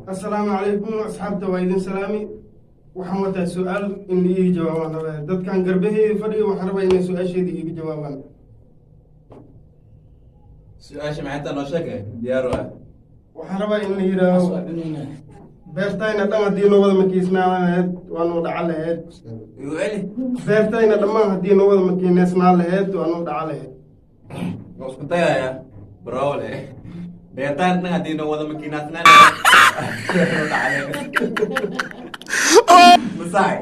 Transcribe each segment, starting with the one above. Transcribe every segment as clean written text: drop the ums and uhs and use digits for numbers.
السلام عليكم أصحاب وايدين سلامي وحمد سؤال إني جوابنا دد كان قربه فري وحرب إني سؤال شيء دي جوابنا سؤال شمعت أنا شكل ديارها وحرب إني راو beertayna dhan haddii noo wada makiisnaa lahayd waanu dhaca lahayd beertayna dhammaan haddii noo wada makiineysnaa lahayd waanu dhaca lahayd isku dayaya brole beertaan dhan haddii noo wada makiinaasnaa masaay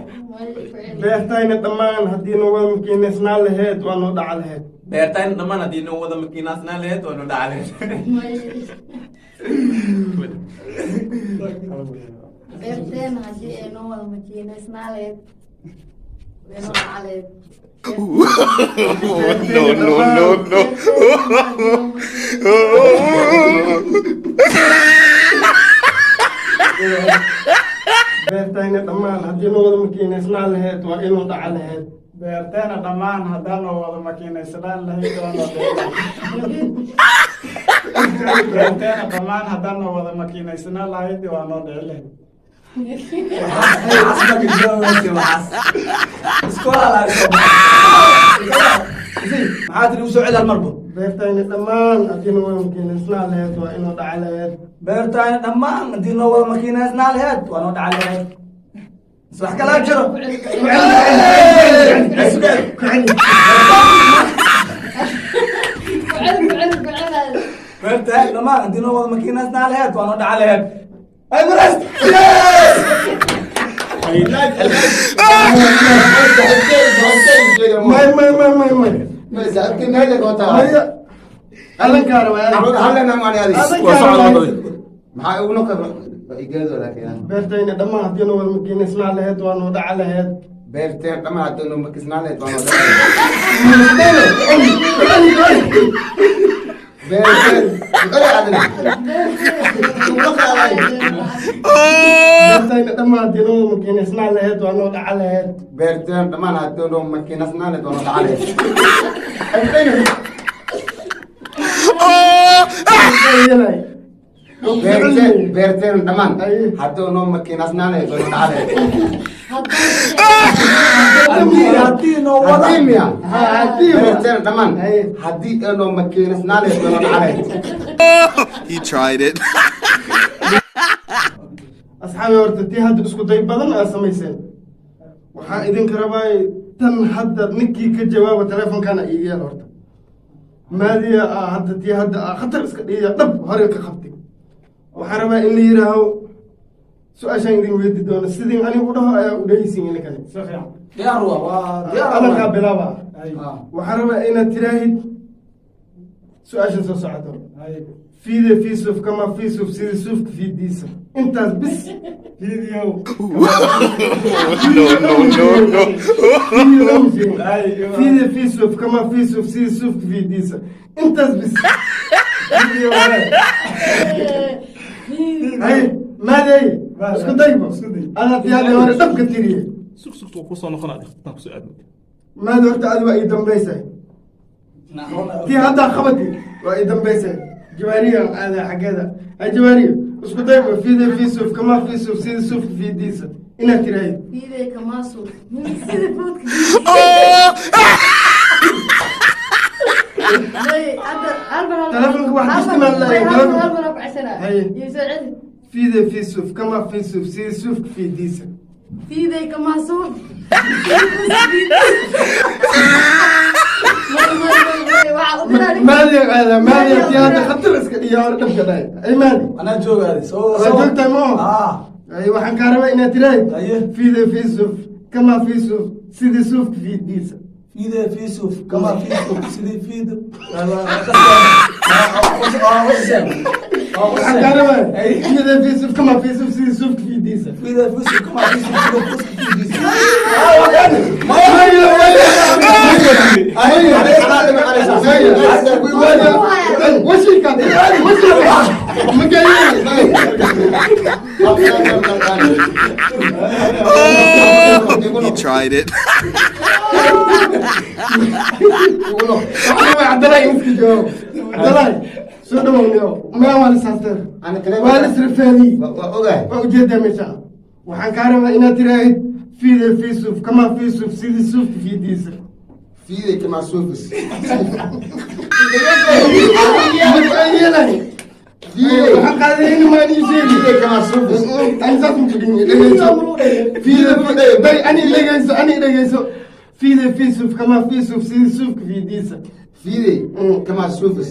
beertayna dhammaan haddii noo wada makiineysnaa lahayd waanu dhaca lahayd beertaan dhammaan haddii noo wada makiinaasnaa lahayd waanu dhaca lahayd beerteen haddii ay noo wada makiinaysnaa lahayd waynu dhaca lahayd beertayna dhammaan haddii noo wada makiineysnaa lahayd waa inuu dhaca lahayd beerteena dhammaan haddaan noo wada makiinaysadaan lahayd beerteena dhammaan haddaan noo wada makiinaysanaa lahayd waa noo dhici lahayd maxaa tiri usoo celi halmarbo beertayna dhammaan haddii noo wada makiineysnaa lahayd waa inuu dhaca lahayd beertaayna dhammaan haddii noo wada makiinaysnaa lahayd waa noo dhaca lahayd wax kalaa jiro beertaay dhammaan haddii noo wada makiinaysnaa lahayd waa noo dhaca lahayd ay marayst beertayna dhammaan haddii noo wada makiineysnaa lahayd waa noo dhaca lahayd beerteen dhammaan haddii noo makisnaa lahayd waa noo beertayna dhammaan haddii noo wada makiineysnaa lahayd waa noo dhaca lahayd beerteen dhammaan haddii noo makiinasnaa lahayd waa noo dhaca lahayd beerteen dhammaan haddii noo makiinasnaa lahayd waa noo dhaca lahayd haddii noo wada beerteen dhammaan haddii noo makiinasnaa lahayd waa noo dhaca lahayd He tried it. asxaabi horta tii hadda isku day badan aad samayseen waxaa idinka rabaa tan hadda ninkii ka jawaaba teleefonkana iiga yeel horta maadiya hadda tii hadda khatar iska dhiiya dhab hore ka qabtay waxaan rabaa in la yidhaaho su-aashaan idin weydi doono sidii anigu dhaho ayaa u dhehaysiin inkani diyaar waa adankaa bilaaba waxaan rabaa inaad tiraahid su-aashan soo socoto fiide fiisuf kama fiisuf sidii suufka fiidiisa intaas bis fiidiyow fiide fiisuf kama fiisuf sidii suufka fiidiisa intaas bis hay maadey isku daybo adaa diyaadi hore dhabka tiriye sugtu kusoo noqonaya kusoo aadmo maadi horta adi waa ii dambaysay tii haddaa qabati waa ii dambaysay جوارية هذا حقها الجوارية اسكو دايما في ذا في سوف كما في سوف سيد سوف في ديسة إنا تراي في ذا كما سوف سيد فوت تلفونك واحد يشتمل تلفونك في ذا في سوف كما في سوف سيد سوف في ديسة في ذا كما سوف مالي هذا مالي يا هذا خطر اسكت يا ولد كذا اي مالي انا جوج هذه سو جوجت مو ايوه حنكرم ان تراي في ذا في سوف كما في سوف سيدي سوف في ديسة في ذا في سوف كما في سوف سيدي في ذا حنكرم في ذا في سوف كما في سوف سيدي سوف في ديسة في ذا في سوف كما في سوف سيدي في ديسة He tried it. عبد الله يمسك الجواب عبد الله soo dhawownio maa waa lisaasteen Ana telefoon- waa lisrifeedii waa ogahay waa ujeedaa meeshaan waxaan kaa rabaa inaad tiraahid fiide fiisuf kamaa fiisuf sidii suufka fiidiisa fiiday kamaa suufis waxaan qaadayni maan ii sheegi fiiday kamaa suufis ani saas ma jegin dhegeyso fiide ani dhegeyso fiide fiisuf kamaa fiisuf sidii suufka fiidiisa fiiday kamaa suufis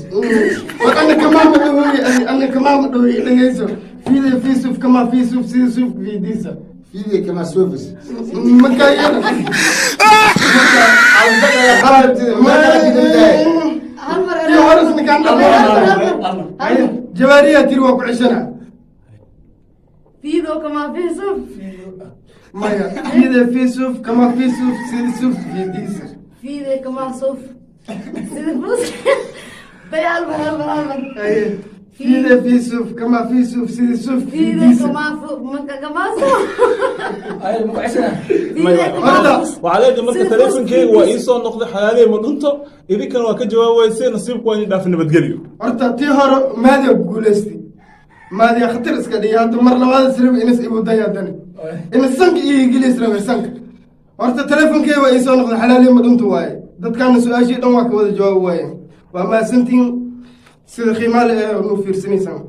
أنا كمان مدوي أنا كمان مدوي لقيسه في سوف كمان في سوف سي سوف في ديسة fiiday kamaa suufis مكاينة على فكرة يا خالد ما كانت بداية hal mar في ورث مكان جوارية تروى بعشرة fiido kamaa fiisuf ما في سوف كمان في سوف سي سوف في ديسة fiide kamaa suf sida fus bay hal mar في سوف كمان في سوف سي سوف في fiide ديسة kamaa suf ay ma kucishana fiide kamaa fus waxaa leedahay marka taleefankeyga waa ii soo noqday xalaaley ma dhunto idinkan waa ka jawaabaysay nasiibku waa in dhaaf nabadgelyo horta tii hore maadiya guulaystay maadiya khatar iska dhigay hadda mar labaad sirab inas ibu dayaadani ina sanka iyo gelis rabe sanka horta telefonkeyga waa ii soo noqday xalaaliya ma dhunto waaye dadkaana su-aashii dhan waa ka wada jawaabi waaye waa mahadsantiin sida qiimaale ee nu fiirsanaysaan